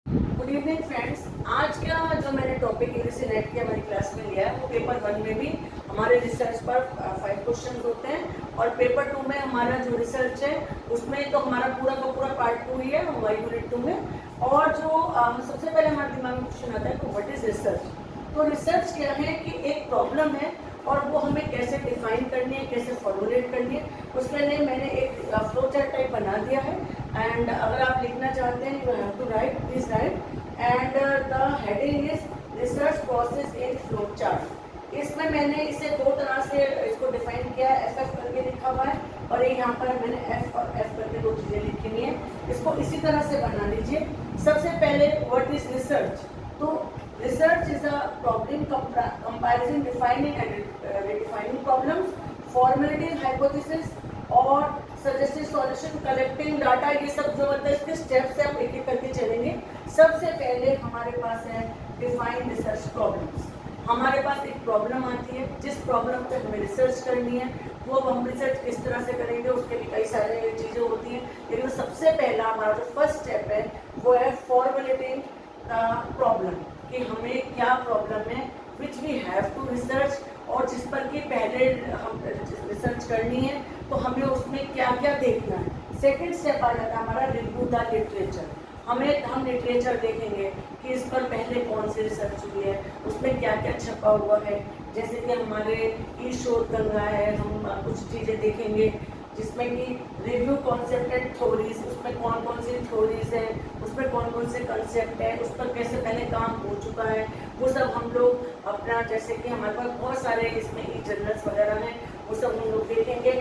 Good evening friends. आज का जो मैंने टॉपिक इंग्लिश नेट की हमारी क्लास में लिया है वो पेपर 1 में भी हमारे रिसर्च पर 5 क्वेश्चन होते हैं और पेपर 2 में हमारा जो रिसर्च है उसमें तो हमारा पूरा का पूरा पार्ट 2 ही है हमारी यूनिट 2 में। और जो सबसे पहले हमारे दिमाग में क्वेश्चन आता है तो व्हाट इज रिसर्च। तो रिसर्च क्या है कि एक प्रॉब्लम है और वो हमें कैसे डिफाइन करनी है, कैसे फॉर्मुलेट करनी है, उसके लिए मैंने एक फ्लो चार्ट टाइप बना दिया है। एंड अगर आप लिखना चाहते हैं you have to write, please write. And the heading is research process in flow chart. इसमें मैंने इसे दो तरह से इसको डिफाइन किया है, एफ एफ करके लिखा हुआ है और एक यहाँ पर मैंने एफ और एफ करके दो चीज़ें लिखी हुई हैं। इसको इसी तरह से बना लीजिए। सबसे पहले व्हाट इज रिसर्च। तो research is a problem comparison, defining and redefining problems, formulating hypothesis और सजेस्टेड सॉल्यूशन, कलेक्टिंग डाटा। ये सब जो मतलब इसके स्टेप्स हैं हम एक एक करके चलेंगे। सबसे पहले हमारे पास है डिफाइन रिसर्च प्रॉब्लम्स। हमारे पास एक प्रॉब्लम आती है जिस प्रॉब्लम पे हमें रिसर्च करनी है। वो हम रिसर्च किस तरह से करेंगे उसके लिए कई सारे चीज़ें होती हैं, लेकिन सबसे पहला हमारा जो फर्स्ट स्टेप है वो है फॉर्मुलेटिंग द प्रॉब्लम, कि हमें क्या प्रॉब्लम है which we have to research और जिस पर कि पहले हम रिसर्च करनी है तो हमें उसमें क्या क्या देखना है। सेकेंड स्टेप आ जाता है हमारा रिव्यू द लिटरेचर। हम लिटरेचर देखेंगे कि इस पर पहले कौन सी रिसर्च हुई है, उसमें क्या क्या छपा हुआ है। जैसे कि हमारे ई शोध गंगा है, हम कुछ चीज़ें देखेंगे जिसमें कि रिव्यू कॉन्सेप्ट एंड थ्योरीज, उसमें कौन कौन सी थ्योरीज है, उसमें कौन कौन से कंसेप्ट है, उस पर कैसे पहले काम हो चुका है, वो सब हम लोग अपना, जैसे कि हमारे पास बहुत सारे इसमें ई जर्नल्स वगैरह हैं, वो सब हम लोग देखेंगे।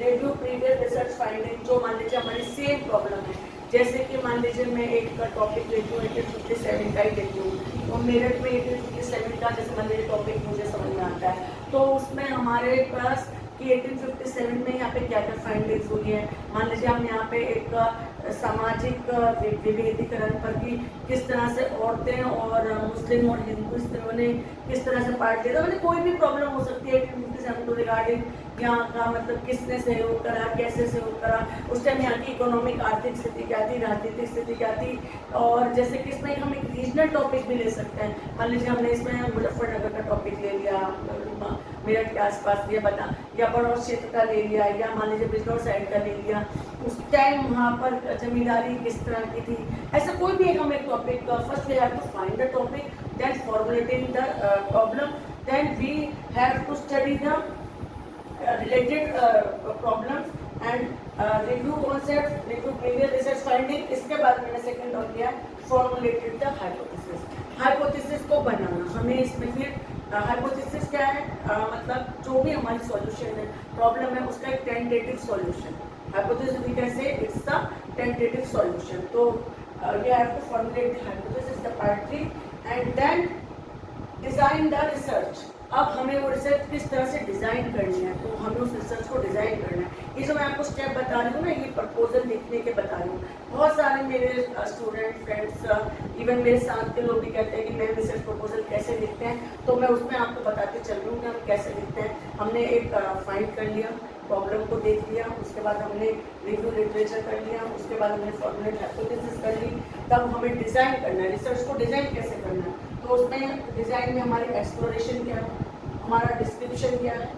रिव्यू प्रीवियस रिसर्च फाइंडिंग, जो मान लीजिए हमारी सेम प्रॉब्लम है, जैसे कि मान लीजिए मैं एक टॉपिक लेती हूँ 1857 का ही लेती हूँ, तो मेरठ में 1857 का जैसे मान लीजिए टॉपिक मुझे समझ में आता है, तो उसमें हमारे पास कि 1857 में यहाँ पे क्या क्या फाइंडिंग्स हुई है। मान लीजिए हम यहाँ पे एक सामाजिक विभेदीकरण पर कि किस तरह से औरतें और मुस्लिम और हिंदू स्त्रियों ने किस तरह से पार्ट लिया, मतलब कोई भी प्रॉब्लम हो सकती है 1857 टू रिगार्डिंग यहाँ का, मतलब किसने सहयोग करा, कैसे सहयोग करा, उस टाइम यहाँ की इकोनॉमिक आर्थिक स्थिति क्या थी, राजनीतिक स्थिति क्या थी। और जैसे कि इसमें हम एक रीजनल टॉपिक भी ले सकते हैं। मान लीजिए हमने इसमें मुजफ्फरनगर का टॉपिक ले लिया, मेरठ के आसपास ये बता, या बड़ौर क्षेत्र का ले लिया, या मान लीजिए बिजनौर साइड का ले लिया, उस टाइम वहाँ पर जमींदारी किस तरह की थी। ऐसा कोई भी हम एक topic, first we have to find the topic, then formulating the problem, then we have to study the related problems and review concepts, review previous research finding। इसके बाद मैंने सेकंड और किया formulated the hypothesis। हाइपोथेसिस को बनाना, हमें इसमें फिर hypothesis क्या है, मतलब जो भी हमारी सॉल्यूशन है, प्रॉब्लम है, उसका एक tentative solution. Hypothesis we can say it's the tentative solution. तो we have to formulate the hypothesis, the part 3 and then design the research. अब हमें वो रिसर्च किस तरह से डिज़ाइन करनी है, तो हमें उस रिसर्च को डिज़ाइन करना है। ये जो मैं आपको स्टेप बता रही हूँ ना, ये प्रपोजल लिखने के बता रही हूँ। बहुत सारे मेरे स्टूडेंट फ्रेंड्स, इवन मेरे साथ के लोग भी कहते हैं कि मैं रिसर्च प्रपोजल कैसे लिखते हैं, तो मैं उसमें आपको बताते चल रही हूँ कि हम कैसे लिखते हैं। हमने एक फाइंड कर लिया, प्रॉब्लम को देख लिया, उसके बाद हमने रिव्यू लिटरेचर कर लिया, उसके बाद हमने फॉर्मुलेट हाइपोथेसिस कर ली, तब हमें डिज़ाइन करना है। रिसर्च को डिज़ाइन कैसे करना है, तो उसमें डिज़ाइन में हमारी एक्सप्लोरेशन क्या है, हमारा डिस्क्रिप्शन क्या है,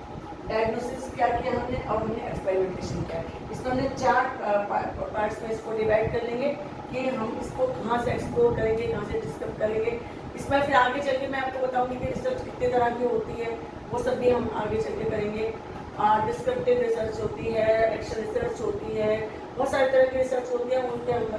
डायग्नोसिस क्या किया हमने, और हमने एक्सपेरिमेंटेशन क्या है। इसमें हमने 4 पार्ट्स में इसको डिवाइड कर लेंगे कि हम इसको कहाँ से एक्सप्लोर करेंगे, कहाँ से डिस्कस करेंगे। इसमें फिर आगे चल के मैं आपको बताऊंगी कि रिसर्च कितने तरह की होती है, वो सब भी हम आगे चल के करेंगे। डिस्क्रिप्टिव रिसर्च होती है, एक्शन रिसर्च होती है, बहुत सारे तरह की रिसर्च होती है। उनके अंदर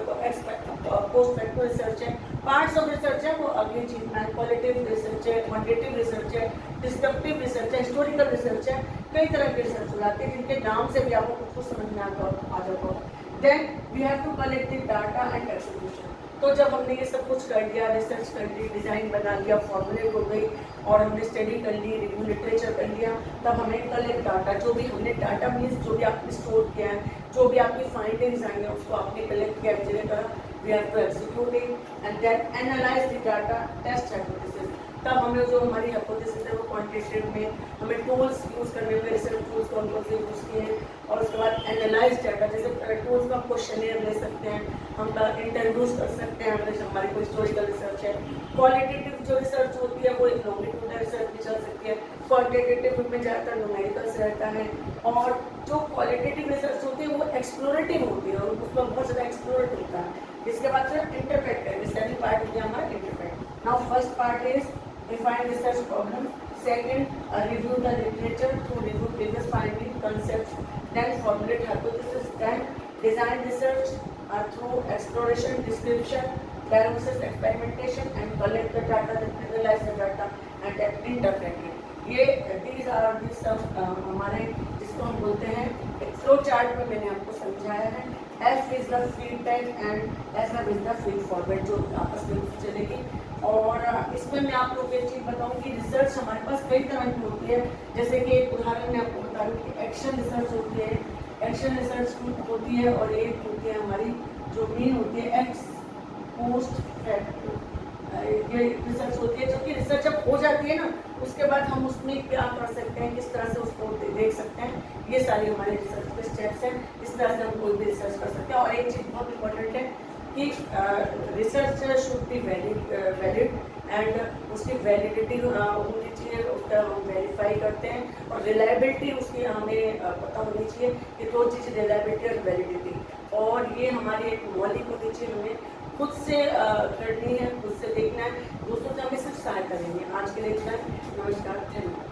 पोस्ट फैक्टर रिसर्च है, पार्ट्स ऑफ रिसर्च है, वो अगली चीज में क्वालिटेटिव रिसर्च है, क्वांटिटेटिव रिसर्च है, डिस्क्रिप्टिव रिसर्च है, हिस्टोरिकल रिसर्च है। कई तरह के रिसर्च हो जाते हैं जिनके नाम से भी आपको कुछ समझ में आ जाता हो। Then we have to collect the data and attribution. तो जब हमने ये सब कुछ कर लिया, रिसर्च कर ली, डिज़ाइन बना लिया, फॉर्मुलेट हो गई, और हमने स्टडी कर ली, रिव्यू लिटरेचर कर लिया, तब हमें कलेक्ट डाटा, जो भी हमने डाटा मीन्स जो भी आपने स्टोर किया है, जो भी आपकी फाइंडिंग्स आई हैं उसको आपने कलेक्ट किया, we have to execute it and then analyse the data, test hypothesis. तब हमें जो हमारी हाइपोथेसिस है वो क्वांटिटेटिव में हमें टूल्स यूज़ करने होंगे, रिसर्च टूल्स कौन कौन से यूज़ किए हैं, और उसके बाद एनालाइज डाटा, जैसे टूल्स में हम क्वेश्चनियर ले सकते हैं, हम इंटरव्यूज कर सकते हैं, अगर हमारी कोई हिस्टोरिकल रिसर्च है। क्वालिटेटिव जो रिसर्च होती है वो एक लॉन्गिट्यूडनल रिसर्च भी चल सकती है, क्वांटिटेटिव में ज़्यादातर न्यूमेरिकल्स रहता है, और जो क्वालिटेटिव रिसर्च होती है वो एक्सप्लोरेटिव होती है और उसमें बहुत ज़्यादा एक्सप्लोरेट होता है। इसके बाद से इंटरप्रेट करेंगे, सेकंड पार्ट हो गया हमारा interpret. Now first part is define research problem, second review the literature to review previous finding concepts, then formulate hypothesis, then design research through exploration, description, diagnosis, experimentation, and collect the data, then analyze the data and then interpret it. ये these are the some हमारे जिसको हम बोलते हैं flow chart में मैंने आपको समझाया है। F is the feedback and FF is the feed forward, जो आपस में चलेगी। और इसमें मैं आप लोग एक चीज़ बताऊँ कि रिसर्च हमारे पास कई तरह की होती है, जैसे कि एक उदाहरण मैं आपको बता रही हूँ कि एक्शन रिसर्च होती है, एक्शन रिसर्च होती है, और एक होती है हमारी जो मेन होती है एक्स पोस्ट फैक्ट, ये रिसर्च होती है, जो कि रिसर्च जब हो जाती है ना उसके बाद हम उसमें क्या कर सकते हैं, किस तरह से उसको देख सकते हैं, ये सारी हमारे रिसर्च के स्टेप्स हैं। इस तरह से हम कोई भी रिसर्च कर सकते हैं। और एक चीज़ बहुत इंपॉर्टेंट है कि research should be valid and उसकी वैलिडिटी होनी चाहिए, उसका हम वेरीफाई करते हैं, और रिलायबिलिटी उसकी हमें पता होनी चाहिए कि दो चीज़, रिलायबिलिटी और वैलिडिटी, और ये हमारी एक मौलिक होनी चाहिए, हमें खुद से करनी है, खुद से देखना है, दूसरों से हमें सिर्फ सहायता लेनी है। आज के लिए इतना, नमस्कार, धन्यवाद।